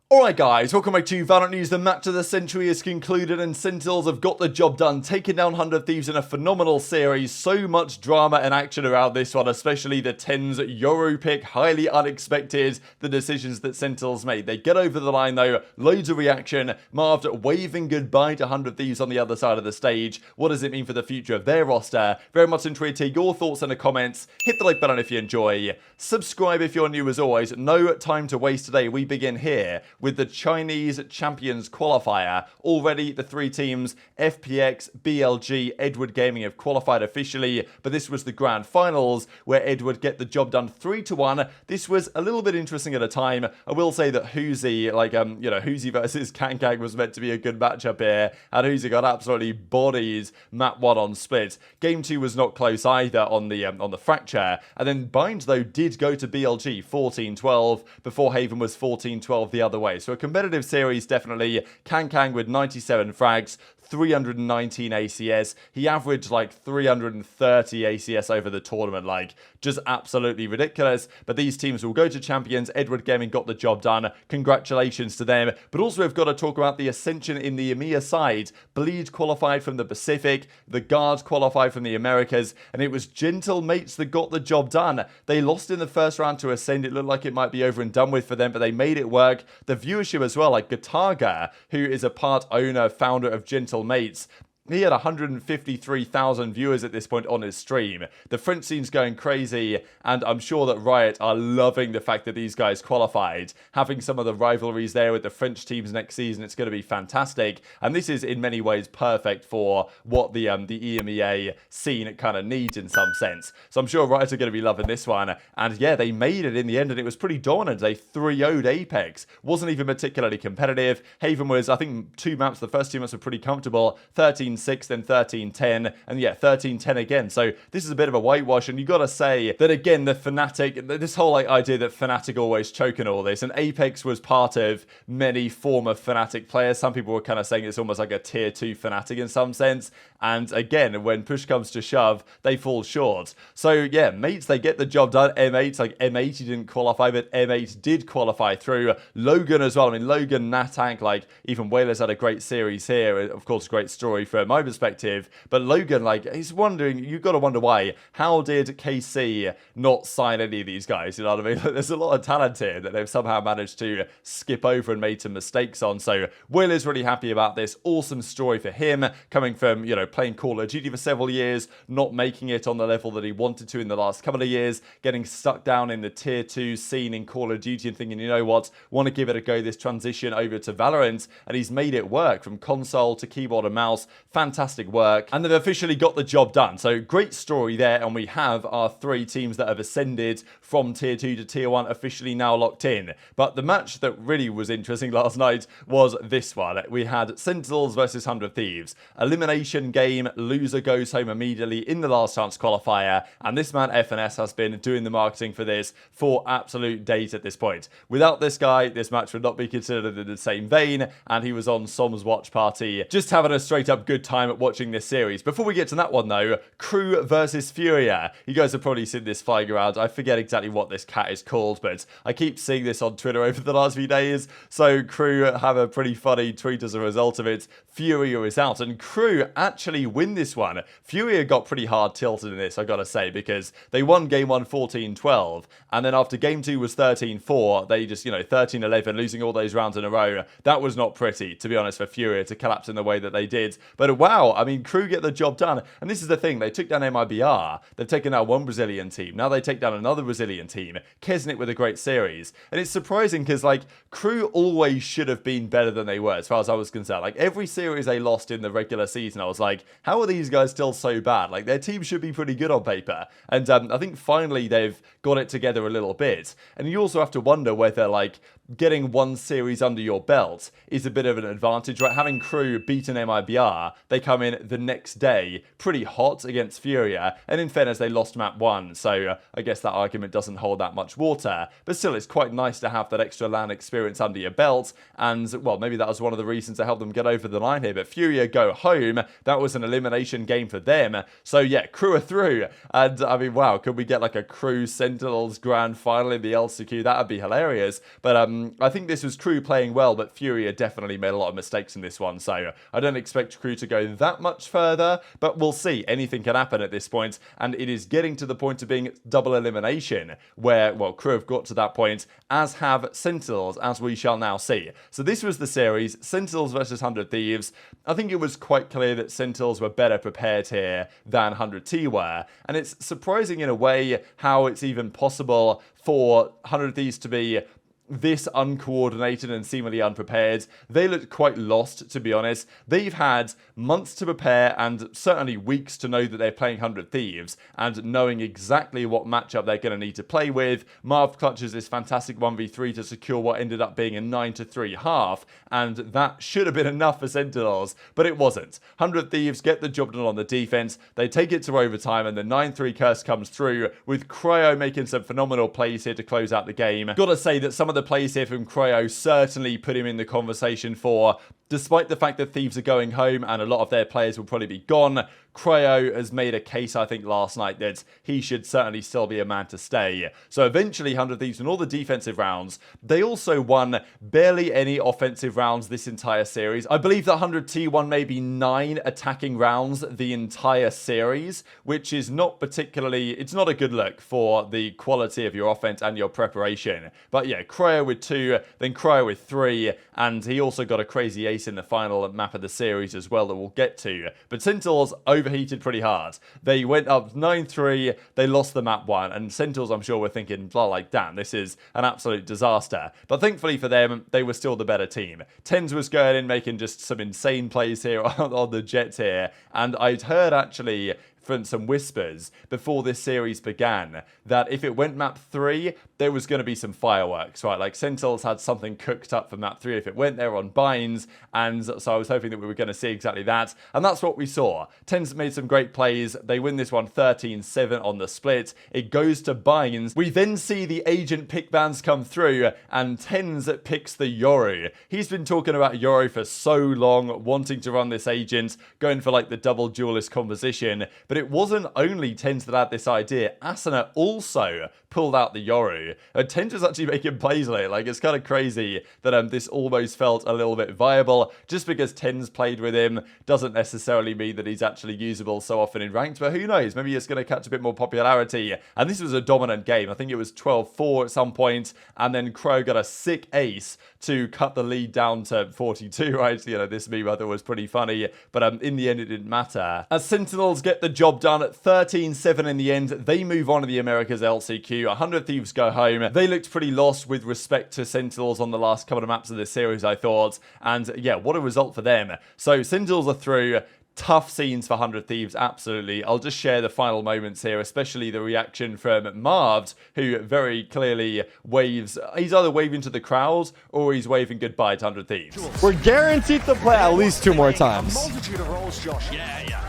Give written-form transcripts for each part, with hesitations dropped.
Alright guys, welcome back to VALORANT News. The match of the century is concluded and Sentinels have got the job done, taking down 100 Thieves in a phenomenal series. So much drama and action around this one, especially the TenZ Yoru pick. Highly unexpected, the decisions that Sentinels made. They get over the line though, loads of reaction. Marved waving goodbye to 100 Thieves on the other side of the stage. What does it mean for the future of their roster? Very much enjoyed to hear your thoughts in the comments. Hit the like button if you enjoy. Subscribe if you're new as always. No time to waste today. We begin here with the Chinese Champions Qualifier. Already the three teams, FPX, BLG, Edward Gaming have qualified officially, but this was the grand finals where Edward get the job done 3-1. This was a little bit interesting at a time. I will say that Hoozy, Hoozy versus GenG was meant to be a good matchup here, and Hoozy got absolutely bodied map 1 on split. Game 2 was not close either on the fracture, and then Bind though did go to BLG 14-12 before Haven was 14-12 the other way. So a competitive series definitely. GenG with 97 frags, 319 ACS. He averaged like 330 ACS over the tournament, like just absolutely ridiculous. But these teams will go to champions. Edward Gaming got the job done. Congratulations to them. But also we've got to talk about the Ascension in the EMEA side. Bleed qualified from the Pacific. The Guards qualified from the Americas. And it was Gentle Mates that got the job done. They lost in the first round to Ascend. It looked like it might be over and done with for them, but they made it work. The viewership as well, like Gataga, who is a part owner, founder of Gentle Mates. He had 153,000 viewers at this point on his stream. The French scene's going crazy, and I'm sure that Riot are loving the fact that these guys qualified. Having some of the rivalries there with the French teams next season, it's going to be fantastic. And this is in many ways perfect for what the EMEA scene kind of needs in some sense. So I'm sure Riot are going to be loving this one. And yeah, they made it in the end, and it was pretty dominant. They 3-0'd Apex. Wasn't even particularly competitive. Haven was, I think, the first 2 months were pretty comfortable. 13-6, then 13-10, and yeah, 13-10 again. So this is a bit of a whitewash, and you got to say that again, the Fnatic, this whole idea that Fnatic always choke in all this, and Apex was part of many former Fnatic players. Some people were kind of saying it's almost like a tier 2 Fnatic in some sense, and again, when push comes to shove, they fall short. So yeah, Mates, they get the job done. M8, like M8, he didn't qualify, but M8 did qualify through. Logan as well. I mean, Logan, Natank, like even Whalers had a great series here. Of course, great story from my perspective, but Logan, like, he's wondering, you've got to wonder why. How did KC not sign any of these guys? You know what I mean? Like, there's a lot of talent here that they've somehow managed to skip over and made some mistakes on. So Will is really happy about this. Awesome story for him, coming from, playing Call of Duty for several years, not making it on the level that he wanted to in the last couple of years, getting stuck down in the tier 2 scene in Call of Duty and thinking, you know what, want to give it a go, this transition over to Valorant, and he's made it work from console to keyboard and mouse. Fantastic work, and they've officially got the job done. So great story there, and we have our 3 teams that have ascended from tier 2 to tier 1 officially now locked in. But the match that really was interesting last night was this one. We had Sentinels versus 100 Thieves. Elimination game, loser goes home immediately in the last chance qualifier, and this man FNS has been doing the marketing for this for absolute days at this point. Without this guy, this match would not be considered in the same vein, and he was on Som's watch party, just having a straight up good time at watching this series. Before we get to that one though, Crew versus Furia. You guys have probably seen this flying around. I forget exactly what this cat is called, but I keep seeing this on Twitter over the last few days. So Crew have a pretty funny tweet as a result of it. Furia is out, and Crew actually win this one. Furia got pretty hard tilted in this, I gotta say, because they won game 1 14-12, and then after game 2 was 13-4, they just, 13-11, losing all those rounds in a row. That was not pretty, to be honest, for Furia to collapse in the way that they did. But wow, I mean, Crew get the job done. And this is the thing, they took down MIBR. They've taken out one Brazilian team. Now they take down another Brazilian team. Kesnit with a great series. And it's surprising because, like, Crew always should have been better than they were, as far as I was concerned. Like, every series they lost in the regular season, I was like, how are these guys still so bad? Like, their team should be pretty good on paper. And I think finally they've got it together a little bit. And you also have to wonder whether, like, getting one series under your belt is a bit of an advantage, right? Having Crew beaten MIBR, they come in the next day pretty hot against Furia, and in fairness, they lost map 1, so I guess that argument doesn't hold that much water, but still, it's quite nice to have that extra LAN experience under your belt, and, well, maybe that was one of the reasons to help them get over the line here, but Furia go home. That was an elimination game for them, so yeah, Crew are through, and I mean, wow, could we get like a Crew Sentinels grand final in the LCQ? That would be hilarious, but I think this was Crew playing well, but Furia definitely made a lot of mistakes in this one, so I don't expect Crew to go that much further, but we'll see. Anything can happen at this point, and it is getting to the point of being double elimination, where, well, Crew have got to that point, as have Sentinels, as we shall now see. So this was the series, Sentinels versus 100 Thieves. I think it was quite clear that Sentinels were better prepared here than 100T were, and it's surprising in a way how it's even possible for 100 Thieves to be this uncoordinated and seemingly unprepared. They looked quite lost, to be honest. They've had months to prepare and certainly weeks to know that they're playing 100 Thieves and knowing exactly what matchup they're going to need to play with. Marv clutches this fantastic 1v3 to secure what ended up being a 9-3 half, and that should have been enough for Sentinels, but it wasn't. 100 Thieves get the job done on the defense. They take it to overtime, and the 9-3 curse comes through, with Cryo making some phenomenal plays here to close out the game. Gotta say that some of the plays here from Cryo certainly put him in the conversation for, despite the fact that Thieves are going home and a lot of their players will probably be gone, Cryo has made a case, I think, last night that he should certainly still be a man to stay. So eventually 100 Thieves won all the defensive rounds. They also won barely any offensive rounds this entire series. I believe that 100T won maybe 9 attacking rounds the entire series, which is not particularly, it's not a good look for the quality of your offense and your preparation. But yeah, Cryo with 2, then Cryo with 3, and he also got a crazy ace in the final map of the series as well that we'll get to. But Sentinels overheated pretty hard. They went up 9-3, they lost the map 1, and Sentinels, I'm sure, were thinking, like, damn, this is an absolute disaster. But thankfully for them, they were still the better team. TenZ was going in, making just some insane plays here on the Jets here, and I'd heard actually from some whispers before this series began that if it went map 3, there was going to be some fireworks, right? Like Sentinels had something cooked up for map 3 if it went there on binds, and so I was hoping that we were going to see exactly that, and that's what we saw. TenZ made some great plays. They win this one 13-7 on the split. It goes to binds. We then see the agent pick bans come through, and TenZ picks the Yoru. He's been talking about Yoru for so long, wanting to run this agent, going for like the double duelist composition, but it wasn't only TenZ that had this idea. Asuna also pulled out the Yoru. And TenZ was actually making plays late. Like, it's kind of crazy that this almost felt a little bit viable. Just because TenZ played with him doesn't necessarily mean that he's actually usable so often in ranked, but who knows? Maybe it's going to catch a bit more popularity. And this was a dominant game. I think it was 12-4 at some point, and then Crow got a sick ace to cut the lead down to 42, right? You know, this meme I thought was pretty funny, but in the end it didn't matter. As Sentinels get the job done at 13-7 in the end, they move on to the Americas LCQ. 100 Thieves go home. They looked pretty lost with respect to Sentinels on the last couple of maps of this series, I thought. And yeah, what a result for them. So Sentinels are through. Tough scenes for 100 Thieves, absolutely. I'll just share the final moments here, especially the reaction from Marved, who very clearly waves. He's either waving to the crowd or he's waving goodbye to 100 Thieves. We're guaranteed to play at least 2 more times. Multitude of roles, Josh. Yeah.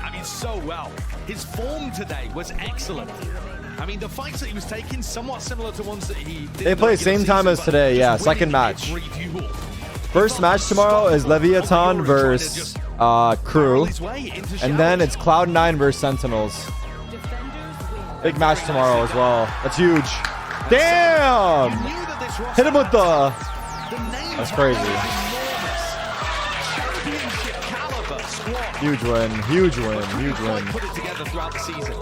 I mean, so well. His form today was excellent. I mean, the fights that he was taking, somewhat similar to ones that he did. They play same time as today, yeah, second match. First match tomorrow is Leviathan versus Crew, and then it's Cloud9 versus Sentinels. Big match tomorrow as well. That's huge. Damn! Hit him with the... That's crazy. Huge win, huge win, huge win. Put it together throughout the season.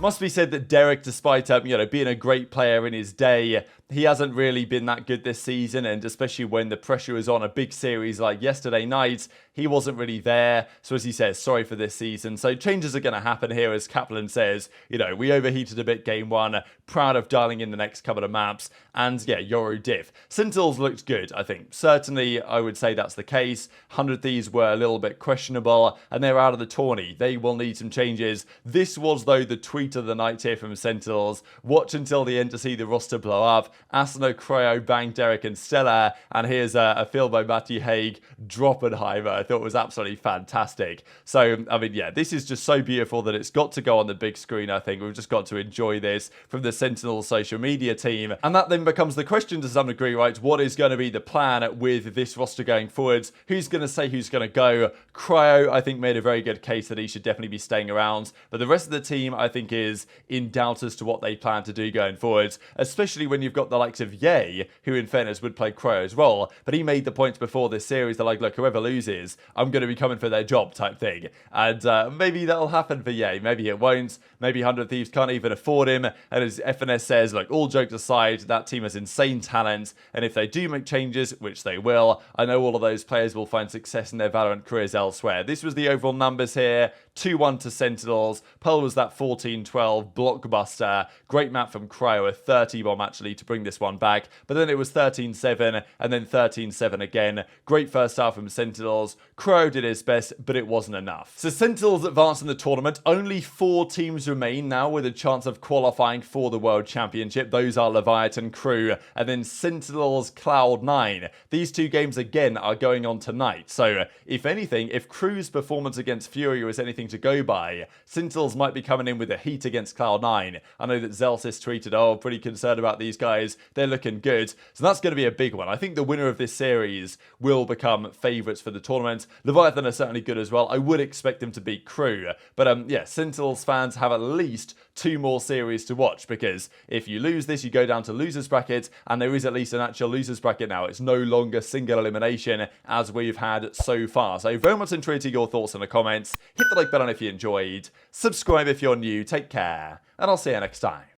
Must be said that Dephh, despite being a great player in his day, he hasn't really been that good this season, and especially when the pressure is on a big series like yesterday night, he wasn't really there. So as he says, sorry for this season. So changes are going to happen here, as Kaplan says. We overheated a bit game 1, proud of dialing in the next couple of maps, and yeah, Yoru Dephh. Sentinels looked good, I think. Certainly, I would say that's the case. 100 Thieves were a little bit questionable, and they're out of the tourney. They will need some changes. This was, though, the tweet of the night here from Sentinels. Watch until the end to see the roster blow up. Asuna, Cryo, Bang, Derek, and Stella. And here's a field by Matthew Haig, Droppenheimer. I thought was absolutely fantastic. So, I mean, yeah, this is just so beautiful that it's got to go on the big screen, I think. We've just got to enjoy this from the Sentinels social media team. And that then becomes the question to some degree, right? What is going to be the plan with this roster going forwards? Who's going to say who's going to go? Cryo, I think, made a very good case that he should definitely be staying around. But the rest of the team, I think, is in doubt as to what they plan to do going forwards, especially when you've got got the likes of Ye, who in fairness would play Crow as well, but he made the points before this series. They're like, look, whoever loses, I'm going to be coming for their job type thing. And maybe that'll happen for Ye. Maybe it won't. Maybe 100 Thieves can't even afford him. And as FNS says, look, all jokes aside, that team has insane talent. And if they do make changes, which they will, I know all of those players will find success in their Valorant careers elsewhere. This was the overall numbers here. 2-1 to Sentinels. Pearl was that 14-12 blockbuster. Great map from Cryo, a 30 bomb actually to bring this one back. But then it was 13-7 and then 13-7 again. Great first half from Sentinels. Cryo did his best, but it wasn't enough. So Sentinels advanced in the tournament. Only 4 teams remain now with a chance of qualifying for the World Championship. Those are Leviathan, Crew, and then Sentinels Cloud9. These 2 games again are going on tonight. So if anything, if Crew's performance against Furia is anything to go by, Sentinels might be coming in with a heat against Cloud9. I know that Zelsis tweeted, oh, pretty concerned about these guys. They're looking good. So that's going to be a big one. I think the winner of this series will become favourites for the tournament. Leviathan are certainly good as well. I would expect them to beat Crew. But yeah, Sentinels fans have at least 2 more series to watch, because if you lose this, you go down to losers bracket, and there is at least an actual losers bracket now. It's no longer single elimination as we've had so far. So very much interested in your thoughts in the comments. Hit the like button if you enjoyed. Subscribe if you're new. Take care, and I'll see you next time.